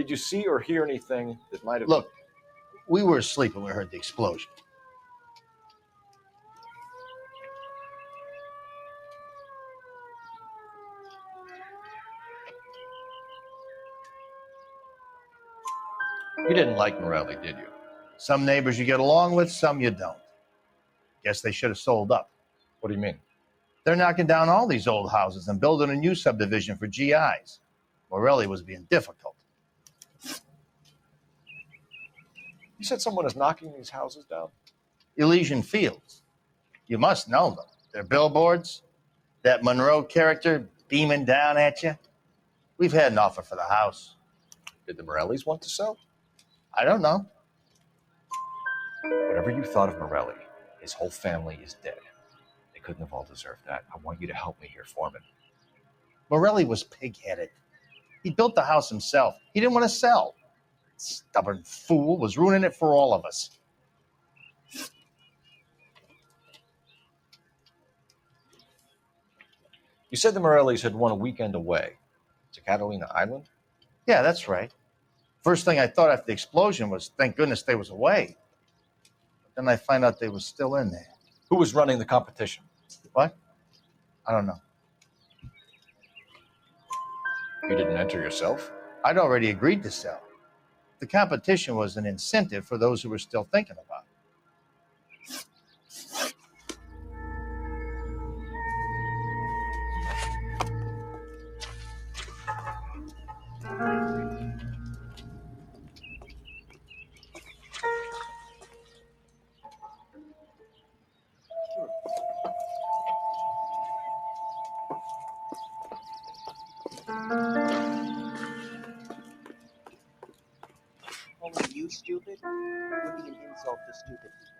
Did you see or hear anything that might have... Look, we were asleep when we heard the explosion. You didn't like Morelli, did you? Some neighbors you get along with, some you don't. Guess they should have sold up. What do you mean? They're knocking down all these old houses and building a new subdivision for GIs. Morelli was being difficult. You said someone is knocking these houses down? Elysian Fields. You must know them. They're billboards. That Monroe character beaming down at you. We've had an offer for the house. Did the Morellis want to sell? I don't know. Whatever you thought of Morelli, his whole family is dead. They couldn't have all deserved that. I want you to help me here, Foreman. Morelli was pig-headed. He built the house himself. He didn't want to sell. Stubborn fool was ruining it for all of us. You said the Morellis had won a weekend away to Catalina Island? Yeah, that's right. First thing I thought after the explosion was, thank goodness they was away. But then I find out they was still in there. Who was running the competition? What? I don't know. You didn't enter yourself? I'd already agreed to sell. The competition was an incentive for those who were still thinking about it. Calling you stupid would be an insult to stupid people.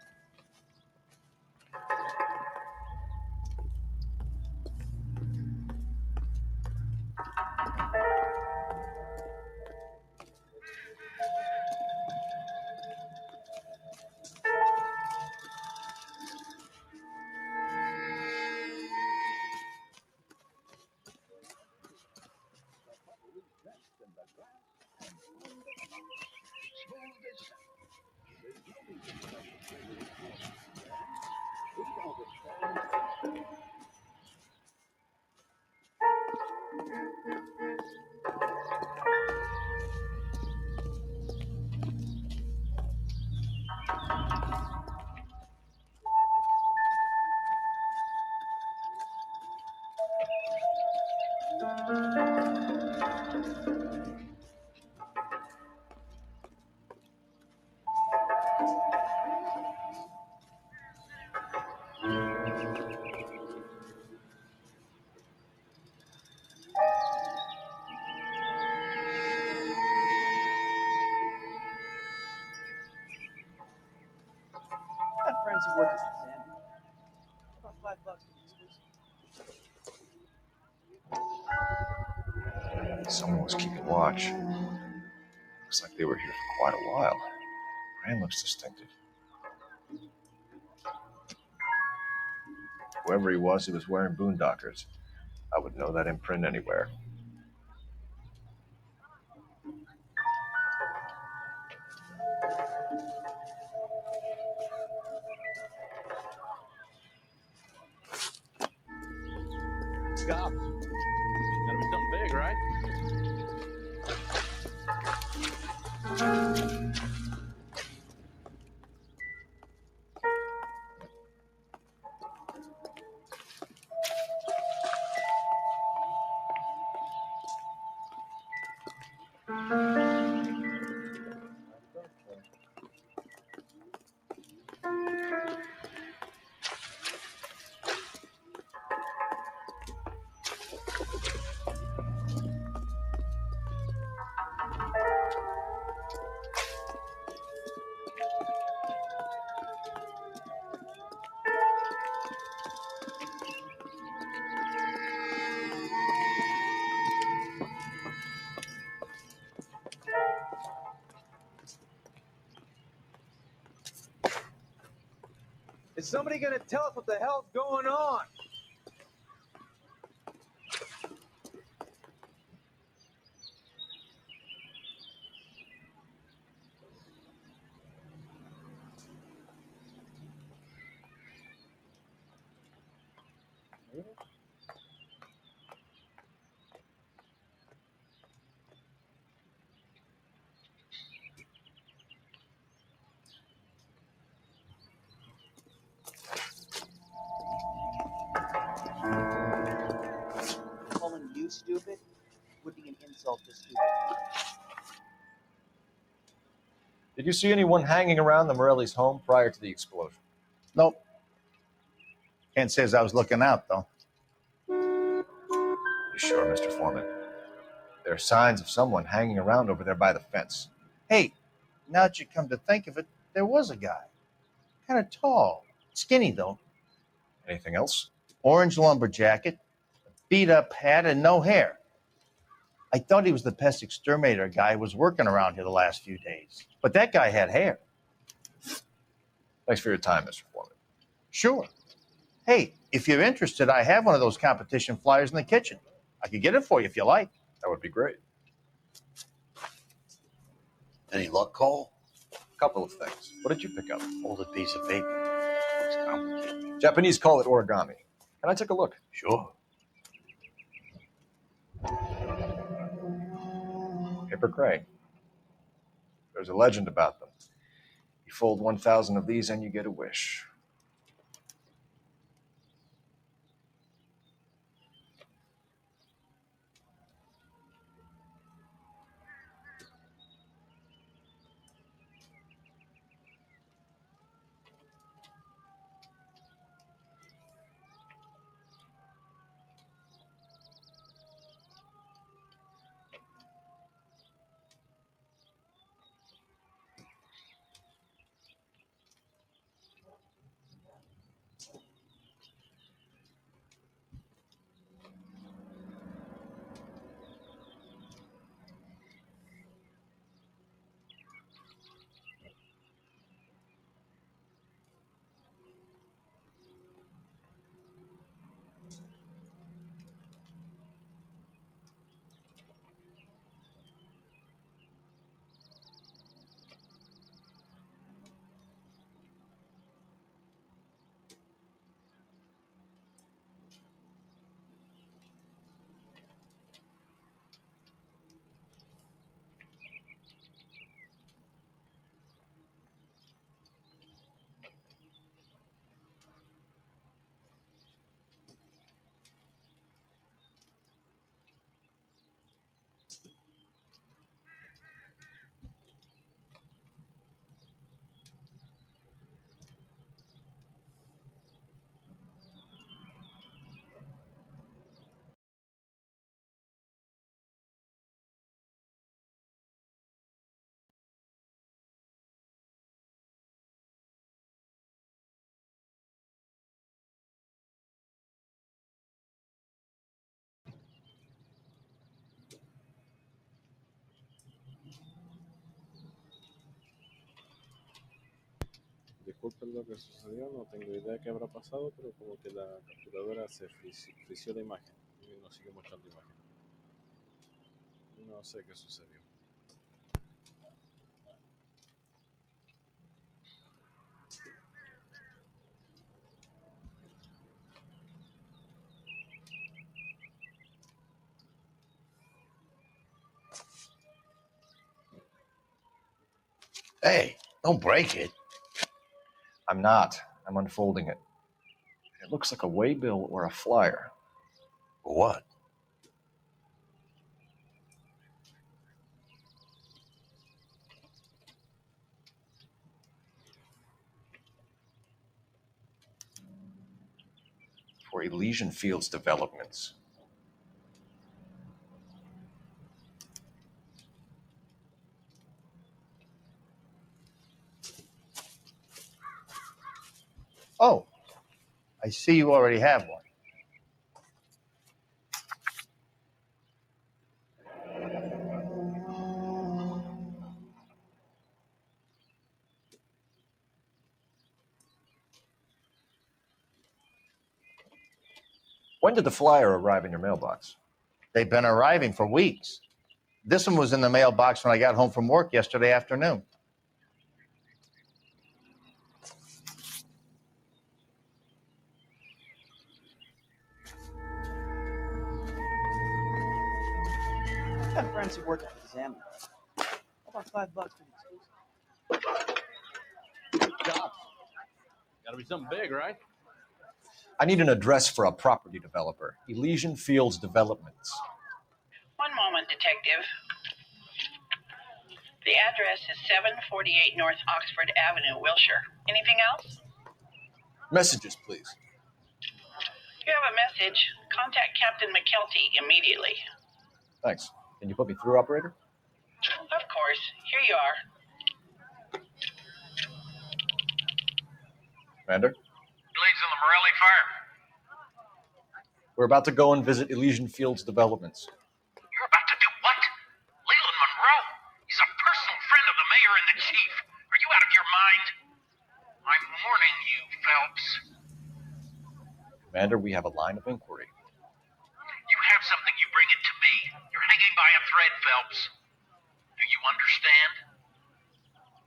I've got friends who work as a sandman. About $5 for the Someone was keeping watch. Looks like they were here for quite a while. Brand looks distinctive. Whoever he was wearing boondockers. I would know that imprint anywhere. Cops. Gotta be something big, right? Is somebody gonna tell us what the hell's going on? Calling you stupid would be an insult to stupid. Did you see anyone hanging around the Morelli's home prior to the explosion? Nope. Can't say as I was looking out, though. You sure, Mr. Foreman? There are signs of someone hanging around over there by the fence. Hey, now that you come to think of it, there was a guy. Kind of tall. Skinny, though. Anything else? Orange lumber jacket, beat-up hat, and no hair. I thought he was the pest exterminator guy who was working around here the last few days. But that guy had hair. Thanks for your time, Mr. Foreman. Sure. Hey, if you're interested, I have one of those competition flyers in the kitchen. I could get it for you if you like. That would be great. Any luck, Cole? A couple of things. What did you pick up? Folded piece of paper. Looks complicated. Japanese call it origami. Can I take a look? Sure. Paper crane. There's a legend about them. You fold 1,000 of these and you get a wish. Disculpen lo que sucedió, no tengo idea qué habrá pasado, pero como que la capturadora se frició la imagen y no sigue mostrando imagen. No sé qué sucedió. Hey, don't break it. I'm not. I'm unfolding it. It looks like a waybill or a flyer. For what? For Elysian Fields developments. Oh, I see you already have one. When did the flyer arrive in your mailbox? They've been arriving for weeks. This one was in the mailbox when I got home from work yesterday afternoon. I've got friends who work at the examiner. How about $5 for the exclusive? Jobs. Gotta be something big, right? I need an address for a property developer, Elysian Fields Developments. One moment, detective. The address is 748 North Oxford Avenue, Wilshire. Anything else? Messages, please. You have a message. Contact Captain McKelty immediately. Thanks. Can you put me through, operator? Of course. Here you are. Commander? Leads in the Morelli fire. We're about to go and visit Elysian Fields Developments. You're about to do what? Leland Monroe? He's a personal friend of the mayor and the chief. Are you out of your mind? I'm warning you, Phelps. Commander, we have a line of inquiry. You have something, you bring it to me. You're hanging by a thread, Phelps. Do you understand?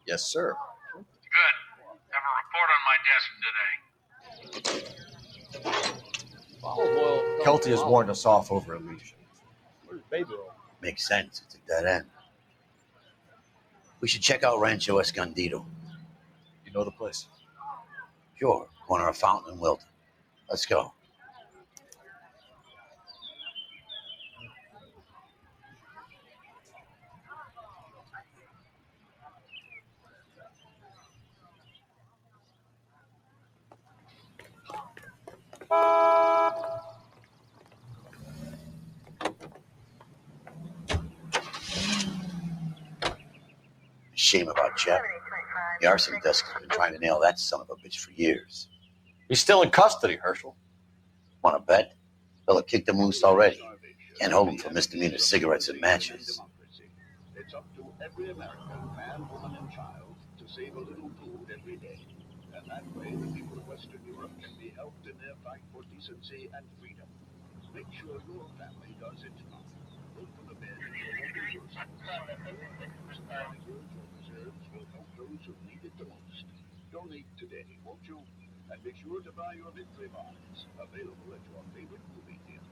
Yes, sir. Good. Have a report on my desk today. Olive oil. Kelty has warned us off over Elysian. Where's baby oil? Makes sense. It's a dead end. We should check out Rancho Escondido. You know the place? Sure. Corner of Fountain and Wilton. Let's go. Shame about Jeff. The arson desk has been trying to nail that son of a bitch for years. He's still in custody, Herschel. Want to bet? Fella kicked him loose already. Can't hold him for misdemeanor cigarettes and matches. It's up to every American, man, woman, and child, to save a little food every day. And that way, the people of Western Europe can be helped in their fight for decency and freedom. Make sure your family does its part. Look for the men in your local reserves will help those who need it the most. Donate today, won't you? And be sure to buy your victory bonds, available at your favorite movie theater.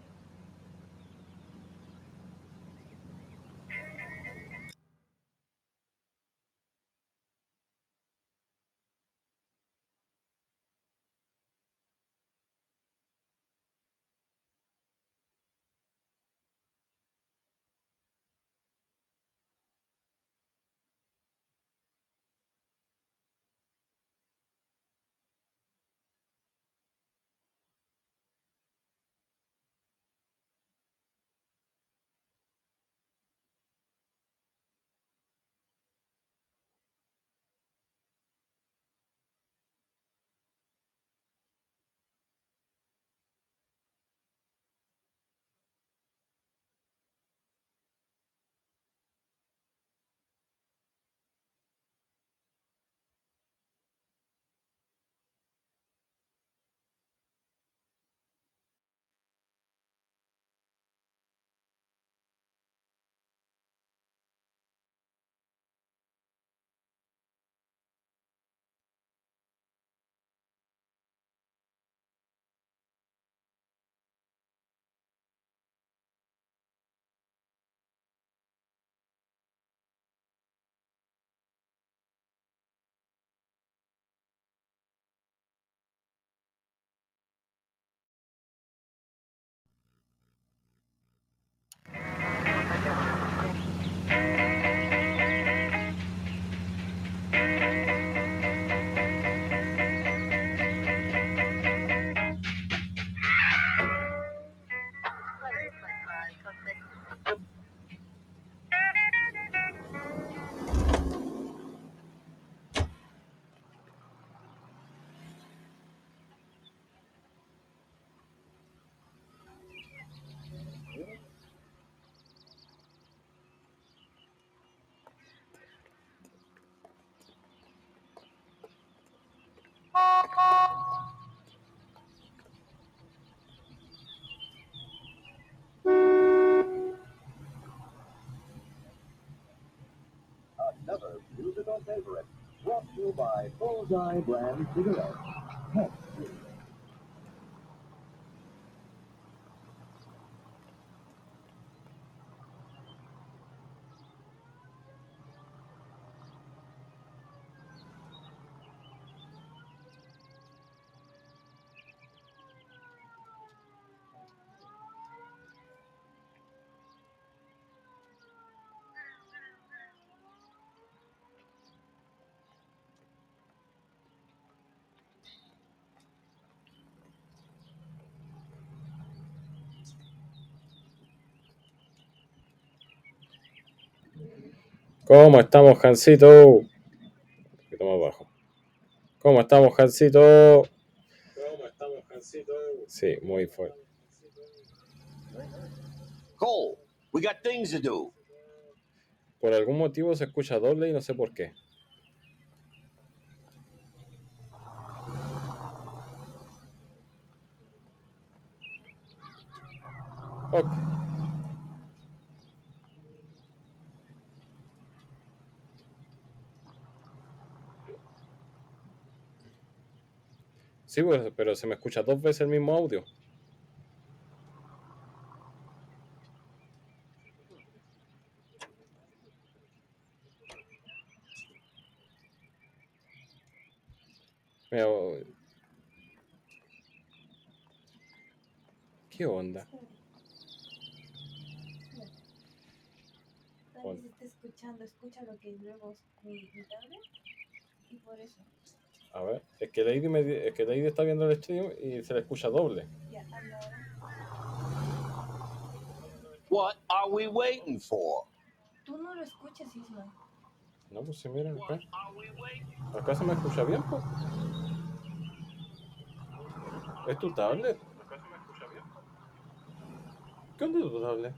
Another musical favorite, brought to you by Bullseye Brand Cigarettes. ¿Cómo estamos, Jancito? Un poquito más abajo. ¿Cómo estamos, Jancito? Sí, muy fuerte. Cole, we got things to do. Por algún motivo se escucha doble y no sé por qué. Ok. Sí, pues, pero se me escucha 2 veces el mismo audio. Pero, ¿qué onda? Tal vez esté escuchando, escucha lo que luego mi tablet y por eso. A ver, es que Lady está viendo el stream y se le escucha doble. Ya, habla ahora. What are we waiting for? Tú no lo escuchas, Isma. No, pues sí, mira, acá. Acá se me escucha bien, pues. ¿Es tu tablet? ¿Qué onda es tu tablet?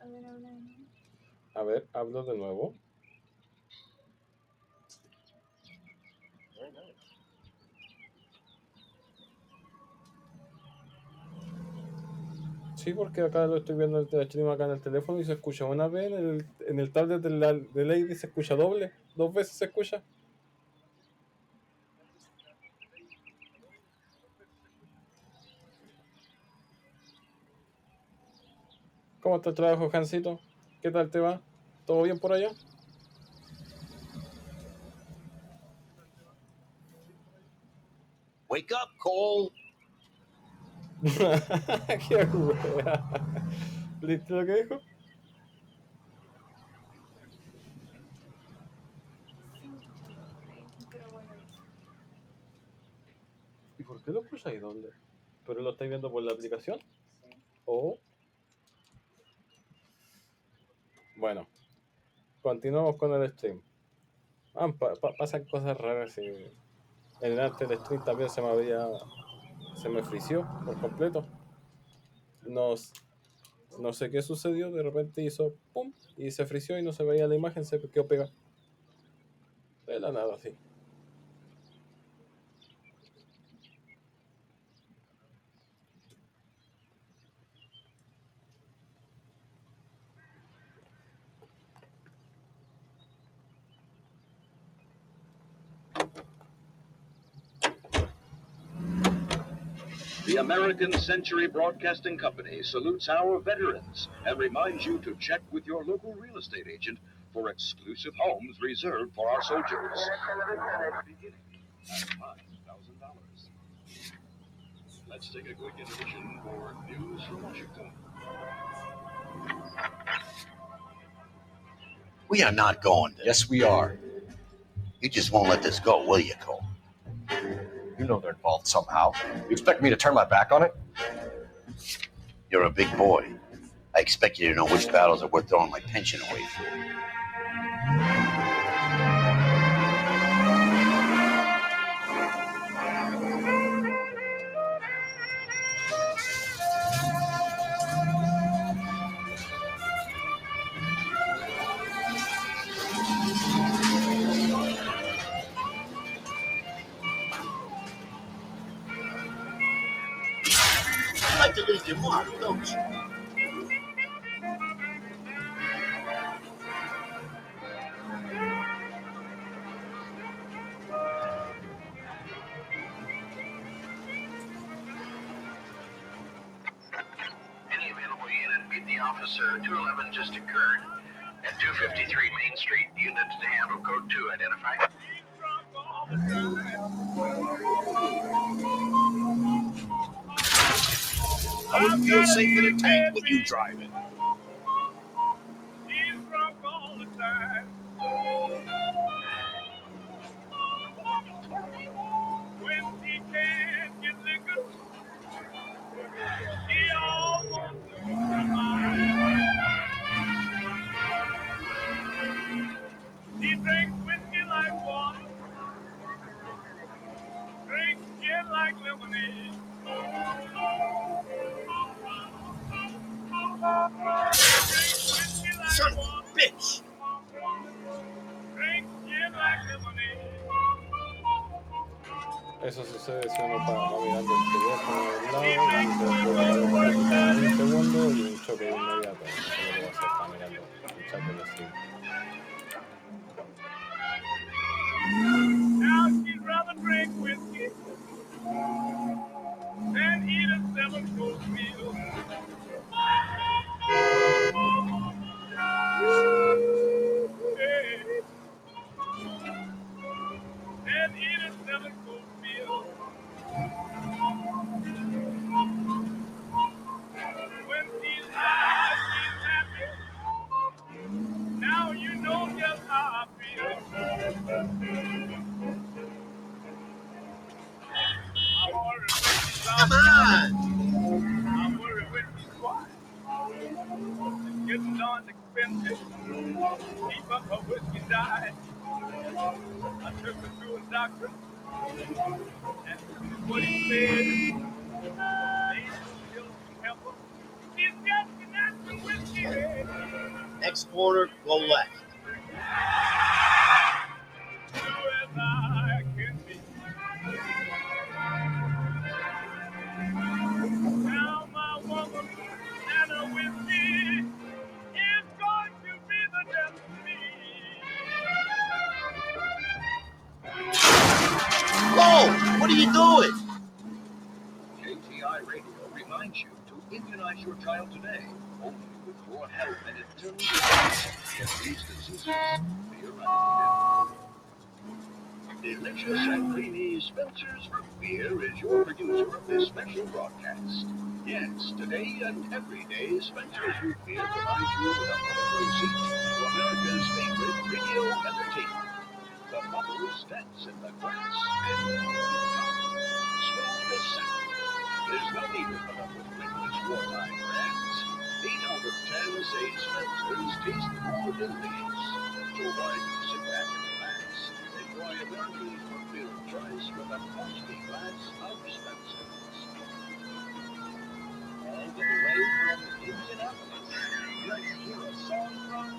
A ver, habla de nuevo. A ver, hablo de nuevo. Sí, porque acá lo estoy viendo el stream acá en el teléfono y se escucha una vez, en el tablet de Lady se escucha doble, 2 veces se escucha. ¿Cómo está el trabajo, Jancito? ¿Qué tal te va? ¿Todo bien por allá? Wake up, Cole. ¿Qué wea? ¿Viste lo que dijo? Pero bueno. ¿Y por qué lo escucháis doble? ¿Pero lo estáis viendo por la aplicación? Sí. ¿O? Bueno, continuamos con el stream. Pasan cosas raras y en el arte del stream también se me frició por completo. No sé qué sucedió, de repente hizo pum y se frició y no se veía la imagen, se quedó pegada. De la nada, así. The American Century Broadcasting Company salutes our veterans and reminds you to check with your local real estate agent for exclusive homes reserved for our soldiers. Beginning at $5,000. Let's take a quick intermission for news from Washington. We are not going to. Yes, we are. You just won't let this go, will you, Cole? You know they're involved somehow. You expect me to turn my back on it? You're a big boy. I expect you to know which battles are worth throwing my pension away for. You like to leave your mark, don't you? Any available unit, meet the officer. 211 just occurred. At 253 Main Street, units to handle code 2 identified. I would feel safe in a tank with you driving. He Eso sucede si uno va mirando el teléfono del lado y se desbloquea un segundo y un choque inmediato. Eso es lo que va a hacer, está mirando el chat del stream. Now she'd rather drink whiskey than eat a 7-course meal. Hey. And eat a 7-course meal. When she's alive, she's happy. Now you know just how I feel. I'm worried when she's out. Come on! I'm worried when she's quiet. It's getting darn expensive. Keep up her whiskey diet. I took her to a doctor. And what he said, they still help her. She's got the natural whiskey. Next corner, go left. Do as I can be. Now my woman and her whiskey is going to be the death of me. Whoa! What are you doing? KTI Radio reminds you to immunize your child today. Only with your help and determination can these diseases be eradicated. Delicious and creamy Spencer's Root Beer is your producer of this special broadcast. Yes, today and every day, Spencer's Root Beer provides you with a whole seat to America's favorite radio entertainment. The bubbles dance in the glass and smooth as silk. There's no need to put up with frivolous wartime brands. 8 out of 10 say Spencer's taste more delicious. So why do you sit back and relax? Enjoy America's root beer choice with a frosty glass of Spencer's. All the way from Indianapolis, let's hear a song from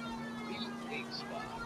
the 8 Spots.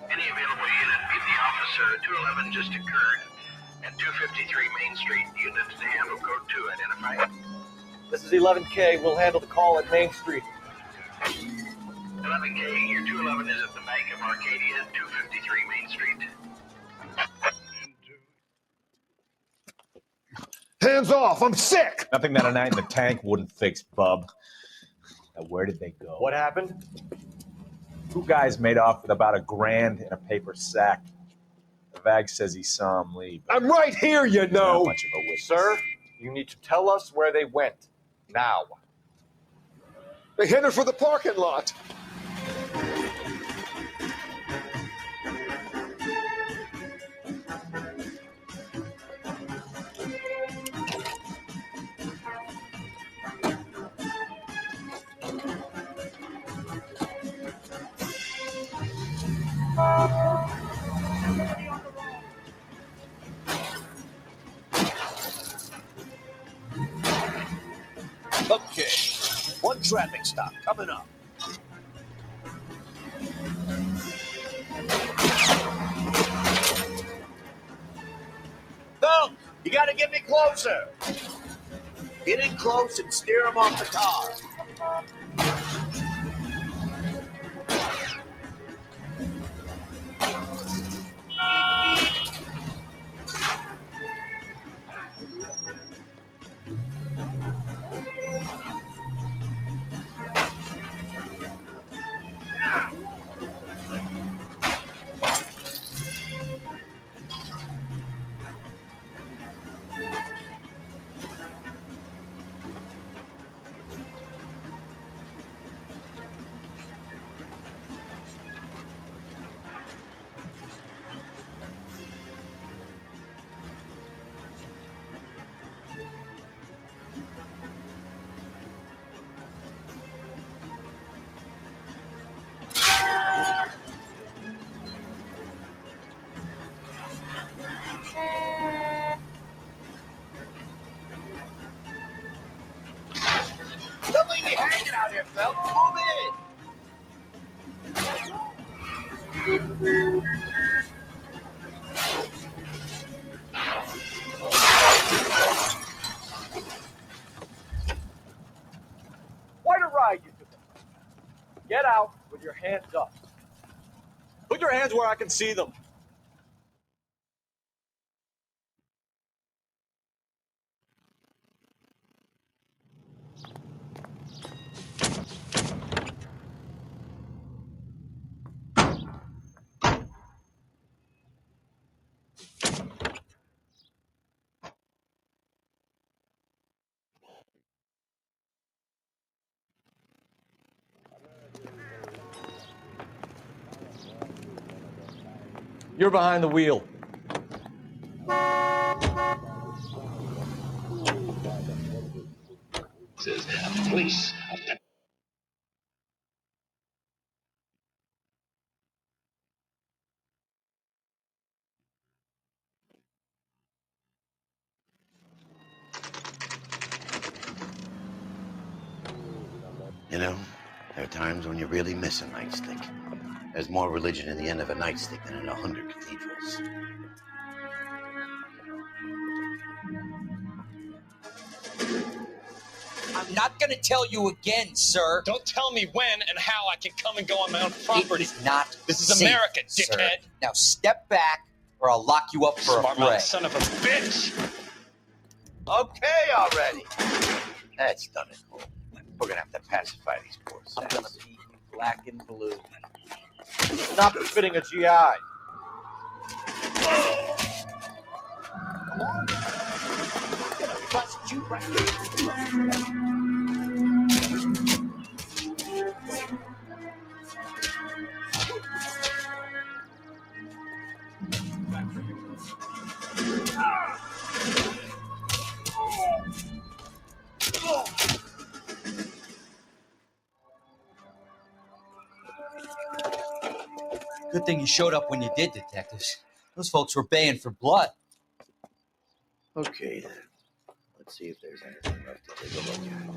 Any available unit, meet the officer. 211 just occurred at 253 Main Street. Units to handle code 2 identified. This is 11K. We'll handle the call at Main Street. 11K, your 211 is at the Bank of Arcadia, 253 Main Street. Hands off! I'm sick! Nothing that a night in the tank wouldn't fix, bub. Now, where did they go? What happened? Two guys made off with about $1,000 in a paper sack. The Vag says he saw him leave. I'm right here, you He's know. not much of a witness. Sir, you need to tell us where they went. Now. They headed for the parking lot. Okay, one traffic stop coming up. Go! You gotta get me closer. Get in close and steer him off the car. Don't leave me hanging out here, Phil. Move in. Quite a ride you took. Get out with your hands up. Put your hands where I can see them. You're behind the wheel. Police. You know, there are times when you really miss a nightstick. There's more religion in the end of a nightstick than in 100 cathedrals. I'm not going to tell you again, sir. Don't tell me when and how I can come and go on my own property. It is not This is safe, America, sir. dickhead. Now step back, or I'll lock you up for a Smart mouth fray. son of a bitch. Okay already. That's done it. We're gonna have to pacify these poor I'm gonna sacks. be you black and blue. Stop fitting a GI. Come on. I'm gonna bust you right here. Good thing you showed up when you did, detectives. Those folks were baying for blood. Okay then. Let's see if there's anything left to take a look at.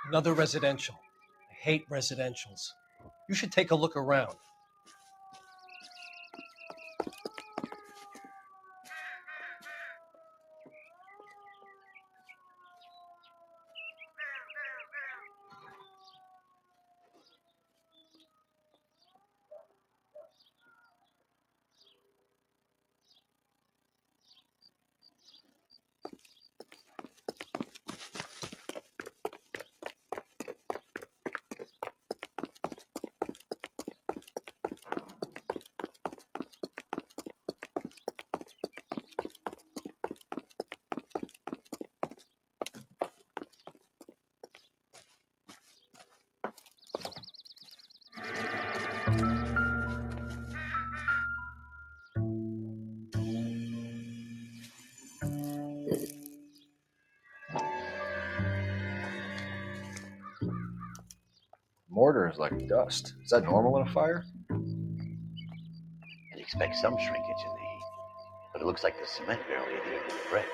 Another residential. I hate residentials. You should take a look around. Mortar is like dust. Is that normal in a fire? You'd expect some shrinkage in the heat, but it looks like the cement barely adhered to the brick.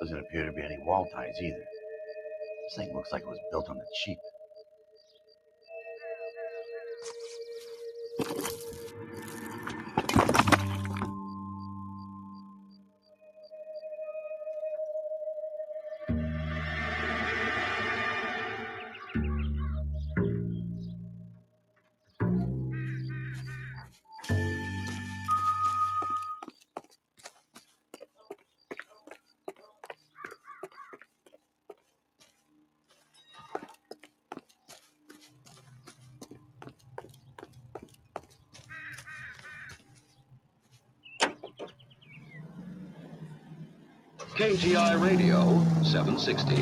Doesn't appear to be any wall ties either. This thing looks like it was built on the cheap. KGI Radio 760.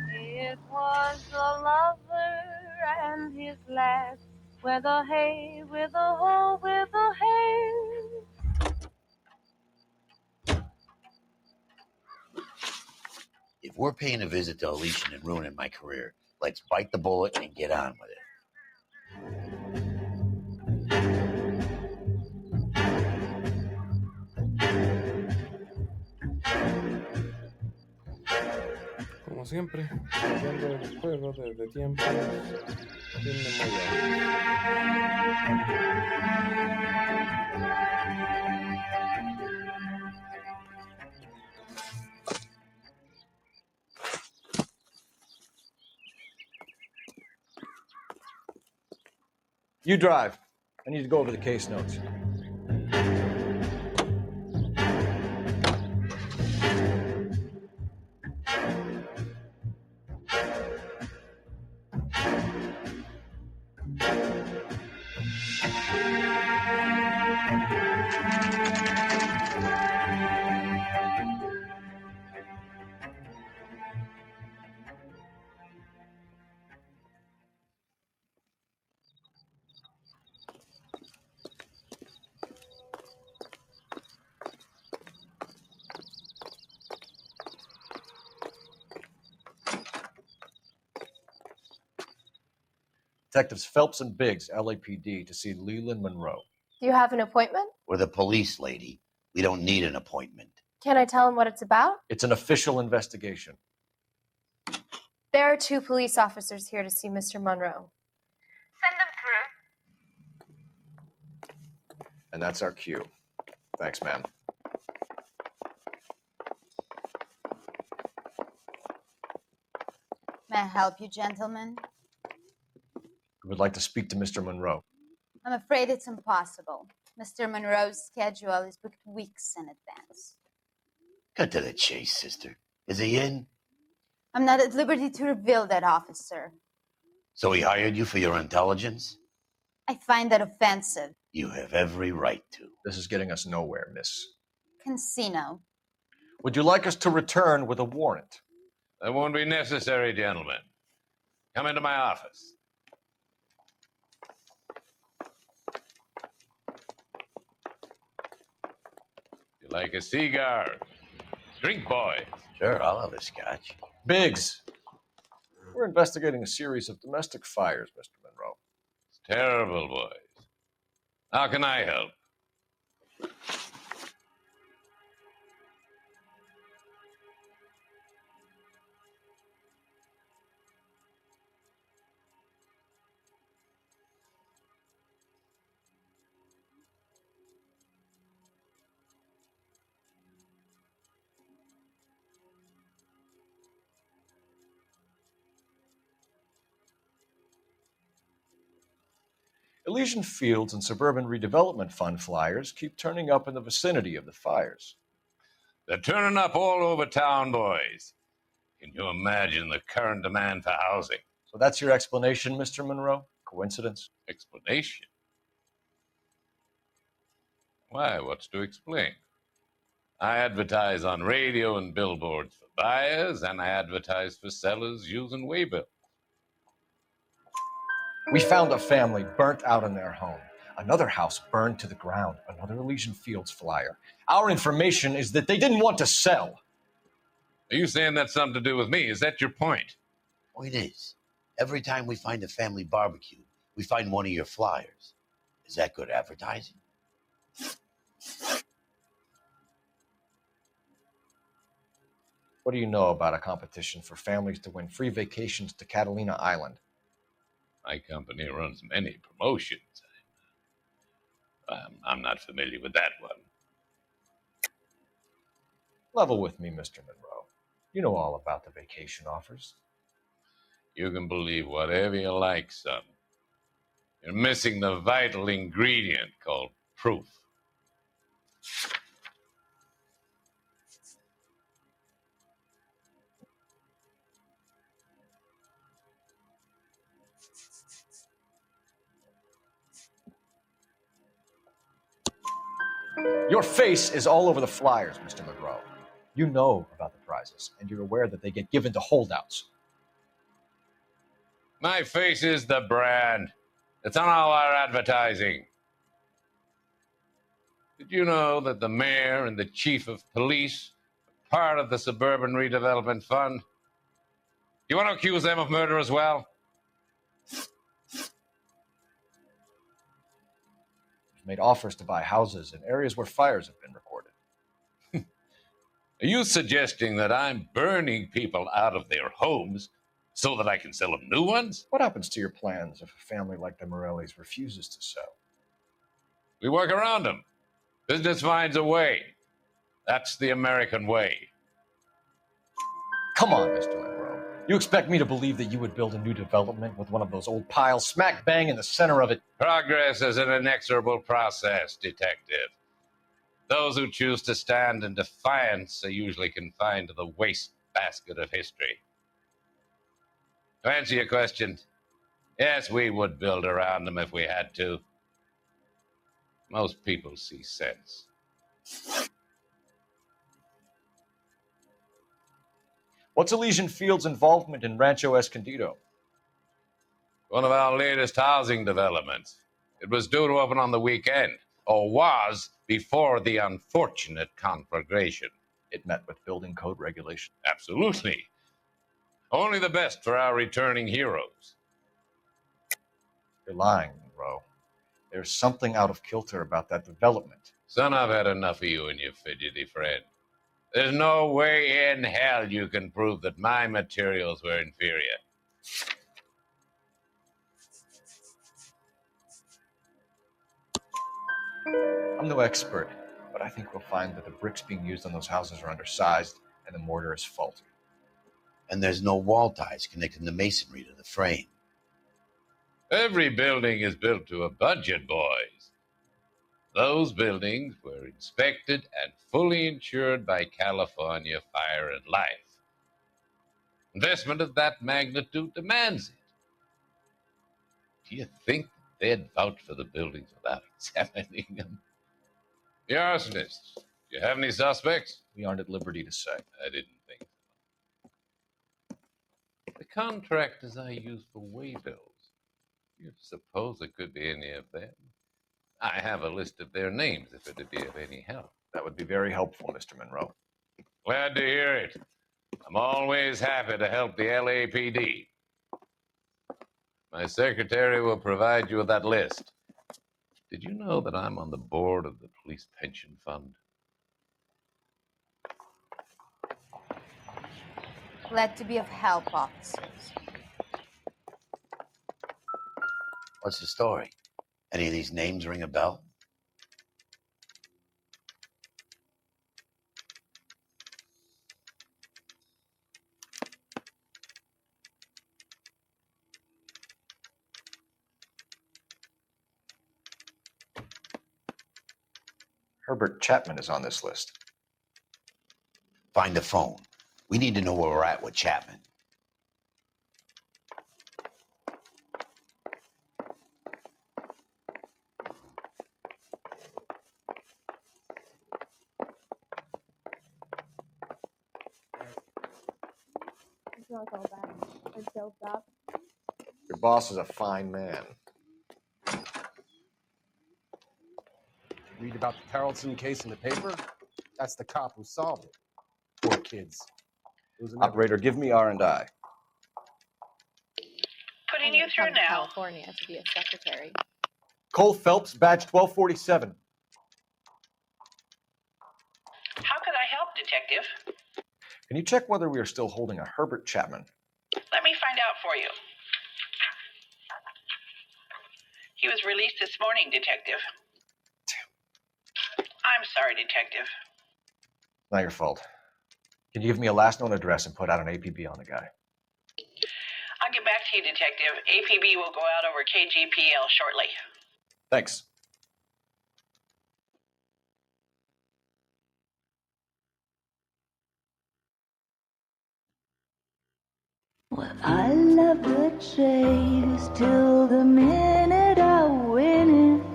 It was the lover and his lass, with a hay, with a hoe, with a hay. If we're paying a visit to Alicia and ruining my career, let's bite the bullet and get on with it. Como siempre, viendo el juego desde tiempos inmemoriales. You drive. I need to go over the case notes. Detectives Phelps and Biggs, LAPD, to see Leland Monroe. Do you have an appointment? We're the police, lady. We don't need an appointment. Can I tell him what it's about? It's an official investigation. There are 2 police officers here to see Mr. Monroe. Send them through. And that's our cue. Thanks, ma'am. May I help you, gentlemen? I would like to speak to Mr. Monroe. I'm afraid it's impossible. Mr. Monroe's schedule is booked weeks in advance. Cut to the chase, sister. Is he in? I'm not at liberty to reveal that, officer. So he hired you for your intelligence? I find that offensive. You have every right to. This is getting us nowhere, miss. Casino. Would you like us to return with a warrant? That won't be necessary, gentlemen. Come into my office. You like a cigar? Drink, boy. Sure, I'll have a scotch. Biggs, we're investigating a series of domestic fires, Mr. Monroe. It's terrible, boys. How can I help? Elysian Fields and Suburban Redevelopment Fund flyers keep turning up in the vicinity of the fires. They're turning up all over town, boys. Can you imagine the current demand for housing? So that's your explanation, Mr. Monroe? Coincidence? Explanation? Why, what's to explain? I advertise on radio and billboards for buyers, and I advertise for sellers using waybills. We found a family burnt out in their home. Another house burned to the ground. Another Elysian Fields flyer. Our information is that they didn't want to sell. Are you saying that's something to do with me? Is that your point? Oh, it is. Every time we find a family barbecue, we find one of your flyers. Is that good advertising? What do you know about a competition for families to win free vacations to Catalina Island? My company runs many promotions. I'm not familiar with that one. Level with me, Mr. Monroe. You know all about the vacation offers. You can believe whatever you like, son. You're missing the vital ingredient called proof. Your face is all over the flyers, Mr. Monroe. You know about the prizes, and you're aware that they get given to holdouts. My face is the brand. It's on all our advertising. Did you know that the mayor and the chief of police are part of the Suburban Redevelopment Fund? Do you want to accuse them of murder as well? We've made offers to buy houses in areas where fires have been recorded. Are you suggesting that I'm burning people out of their homes so that I can sell them new ones? What happens to your plans if a family like the Morellis refuses to sell? We work around them. Business finds a way. That's the American way. Come on, Mr. Monroe. You expect me to believe that you would build a new development with one of those old piles smack bang in the center of it? Progress is an inexorable process, detective. Those who choose to stand in defiance are usually confined to the wastebasket of history. To answer your question, yes, we would build around them if we had to. Most people see sense. What's Elysian Fields' involvement in Rancho Escondido? One of our latest housing developments. It was due to open on the weekend, or was before the unfortunate conflagration. It met with building code regulation. Absolutely. Only the best for our returning heroes. You're lying, Monroe. There's something out of kilter about that development. Son, I've had enough of you and your fidgety friend. There's no way in hell you can prove that my materials were inferior. I'm no expert, but I think we'll find that the bricks being used on those houses are undersized and the mortar is faulty. And there's no wall ties connecting the masonry to the frame. Every building is built to a budget, boys. Those buildings were inspected and fully insured by California Fire and Life. Investment of that magnitude demands it. Do you think they'd vouch for the buildings without examining them? The arsonists, do you have any suspects? We aren't at liberty to say. I didn't think so. The contractors I use for waybills, you suppose it could be any of them? I have a list of their names if it would be of any help. That would be very helpful, Mr. Monroe. Glad to hear it. I'm always happy to help the LAPD. My secretary will provide you with that list. Did you know that I'm on the board of the police pension fund? Glad to be of help, officers. What's the story? Any of these names ring a bell? Herbert Chapman is on this list. Find the phone. We need to know where we're at with Chapman. It's not all bad. It's built up. Your boss is a fine man. Read about the Carlson case in the paper? That's the cop who solved it. Poor kids. Operator, give me R&I. Putting you through now. California to be a secretary. Cole Phelps, badge 1247. How could I help, Detective? Can you check whether we are still holding a Herbert Chapman? Let me find out for you. He was released this morning, Detective. I'm sorry, Detective. Not your fault. Can you give me a last known address and put out an APB on the guy? I'll get back to you, Detective. APB will go out over KGPL shortly. Thanks. Well, I love the chase till the minute I win it.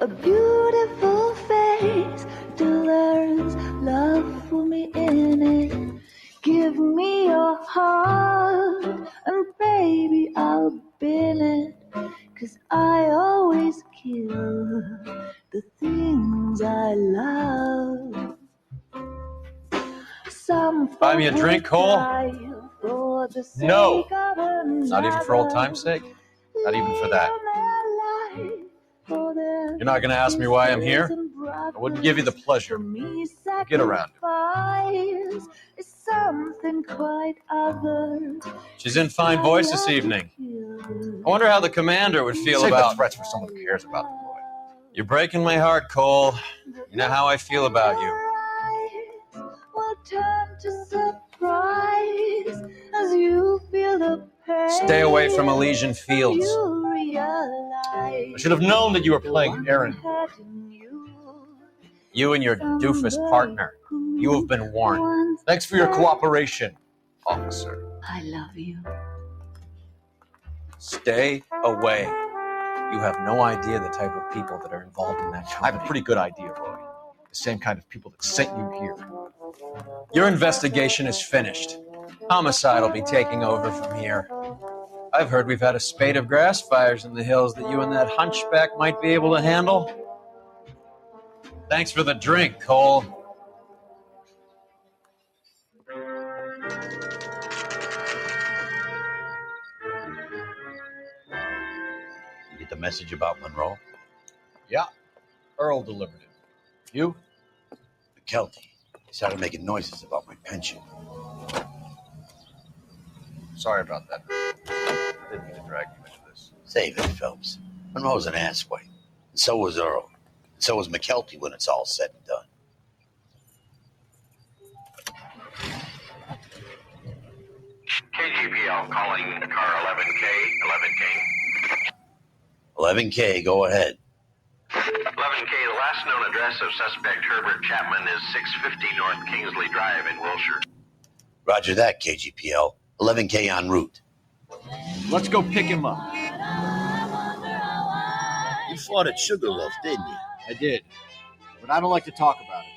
A beautiful face delivers love for me in it. Give me your heart and baby I'll bill it. 'Cause I always kill the things I love. Buy me a drink, Cole? No! Not even for old time's sake? Not even for that. You're not going to ask me why I'm here? I wouldn't give you the pleasure. Get around him. Something quite other. She's in fine voice this evening. I wonder how the commander would feel Save about... the threats for someone who cares about the boy. You're breaking my heart, Cole. You know how I feel about you. Will turn to surprise as you feel the pain. Stay away from Elysian Fields. I should have known that you were playing errand boy. You and your doofus partner. You have been warned. Thanks for your cooperation, officer. I love you. Stay away. You have no idea the type of people that are involved in that company. I have a pretty good idea, Roy. The same kind of people that sent you here. Your investigation is finished. Homicide will be taking over from here. I've heard we've had a spate of grass fires in the hills that you and that hunchback might be able to handle. Thanks for the drink, Cole. You get the message about Monroe? Yeah. Earl delivered it. You? McKelty. He started making noises about my pension. Sorry about that. I didn't mean to drag you into this. Save it, Phelps. Monroe's an asswipe. And so was Earl. And so was McKelty when it's all said and done. KGPL calling car 11K, 11K, go ahead. 11K, the last known address of suspect Herbert Chapman is 650 North Kingsley Drive in Wilshire. Roger that, KGPL. 11K en route. Let's go pick him up. You fought at Sugarloaf, didn't you? I did. But I don't like to talk about it.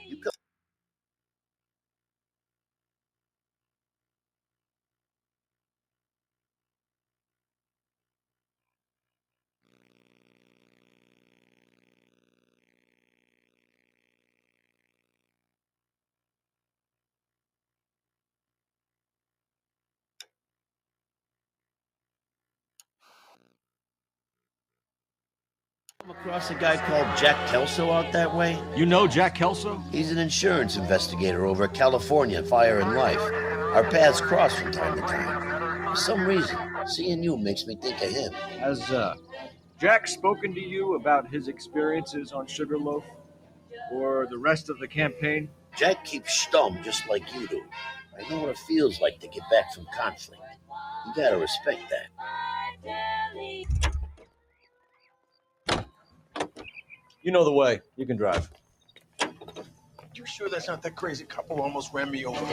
Cross a guy called Jack Kelso out that way? You know Jack Kelso? He's an insurance investigator over at California Fire and Life. Our paths cross from time to time. For some reason, seeing you makes me think of him. Has Jack spoken to you about his experiences on Sugarloaf? Or the rest of the campaign? Jack keeps stum just like you do. I know what it feels like to get back from conflict. You gotta respect that. You know the way. You can drive. You sure that's not that crazy couple who almost ran me over?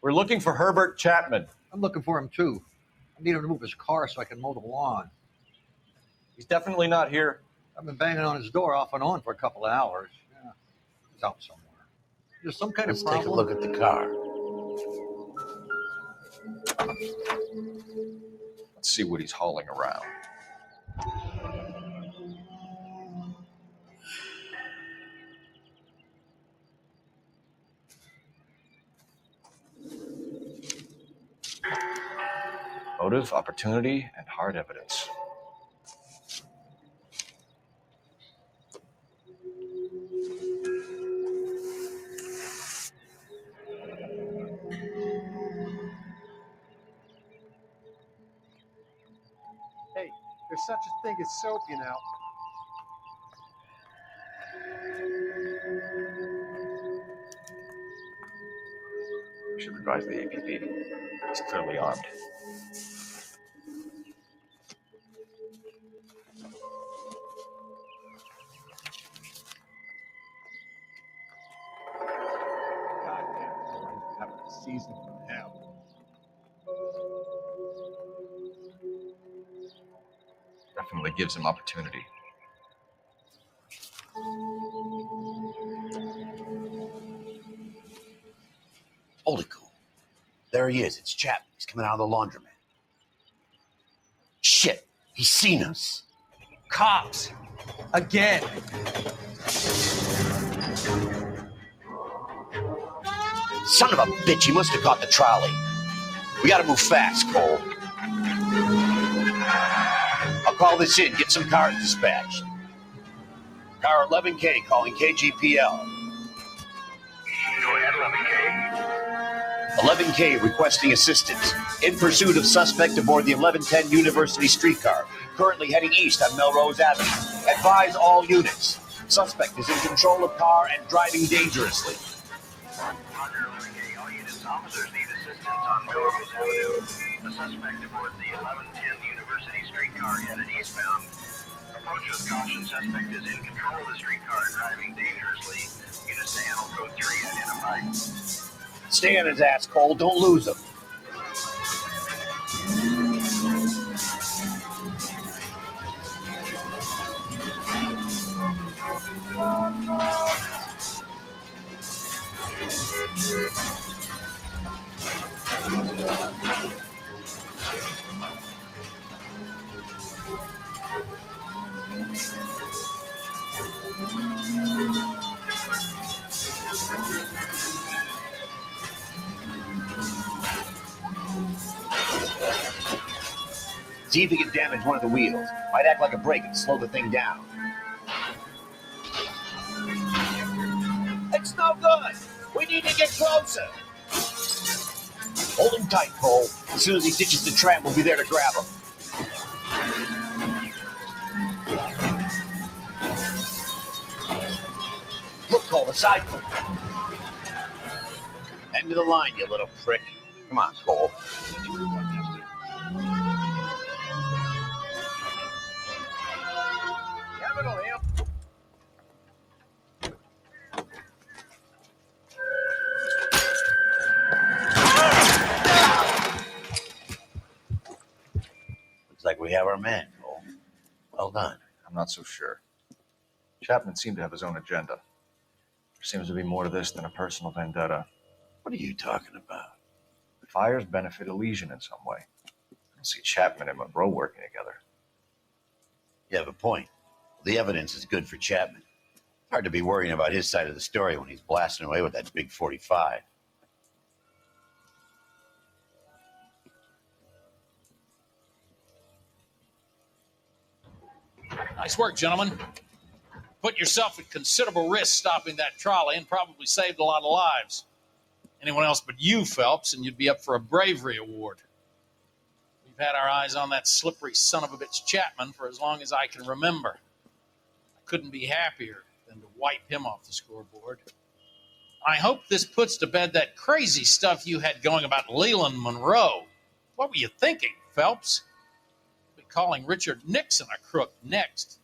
We're looking for Herbert Chapman. I'm looking for him too. I need him to move his car so I can mow the lawn. He's definitely not here. I've been banging on his door off and on for a couple of hours. Yeah, he's out somewhere. There's some kind Let's of problem. take a look at the car. Let's see what he's hauling around. Motive, opportunity, and hard evidence. Hey, there's such a thing as soap, you know. We should advise the APB. He's clearly armed. Goddamn, having a season from hell. Definitely gives him opportunity. Holy cool. There he is. It's Chapman. He's coming out of the laundromat. Shit. He's seen us. Cops. Again. Son of a bitch. He must have caught the trolley. We gotta move fast, Cole. I'll call this in. Get some cars dispatched. Car 11K calling KGPL. Go ahead, 11K. 11K requesting assistance. In pursuit of suspect aboard the 1110 University streetcar. Currently heading east on Melrose Avenue. Advise all units. Suspect is in control of car and driving dangerously. Roger, 11K. All units, officers need assistance on Melrose Avenue. The suspect aboard the 1110 University streetcar headed eastbound. Approach with caution. Suspect is in control of the streetcar and driving dangerously. Unit channel code 3 identified. Stay on his ass, Cole. Don't lose him. See if he can damage one of the wheels. Might act like a brake and slow the thing down. It's no good. We need to get closer. Hold him tight, Cole. As soon as he ditches the tram, we'll be there to grab him. Look, Cole, the side. End of the line, you little prick. Come on, Cole. Looks like we have our man, Cole. Well done. I'm not so sure. Chapman seemed to have his own agenda. There seems to be more to this than a personal vendetta. What are you talking about? The fires benefit Elysian in some way. don't see Chapman and Monroe working together. You have a point. The evidence is good for Chapman. Hard to be worrying about his side of the story when he's blasting away with that big 45. Nice work, gentlemen. Put yourself at considerable risk stopping that trolley and probably saved a lot of lives. Anyone else but you, Phelps, and you'd be up for a bravery award. We've had our eyes on that slippery son of a bitch Chapman for as long as I can remember. I couldn't be happier than to wipe him off the scoreboard. I hope this puts to bed that crazy stuff you had going about Leland Monroe. What were you thinking, Phelps? We'll be calling Richard Nixon a crook next.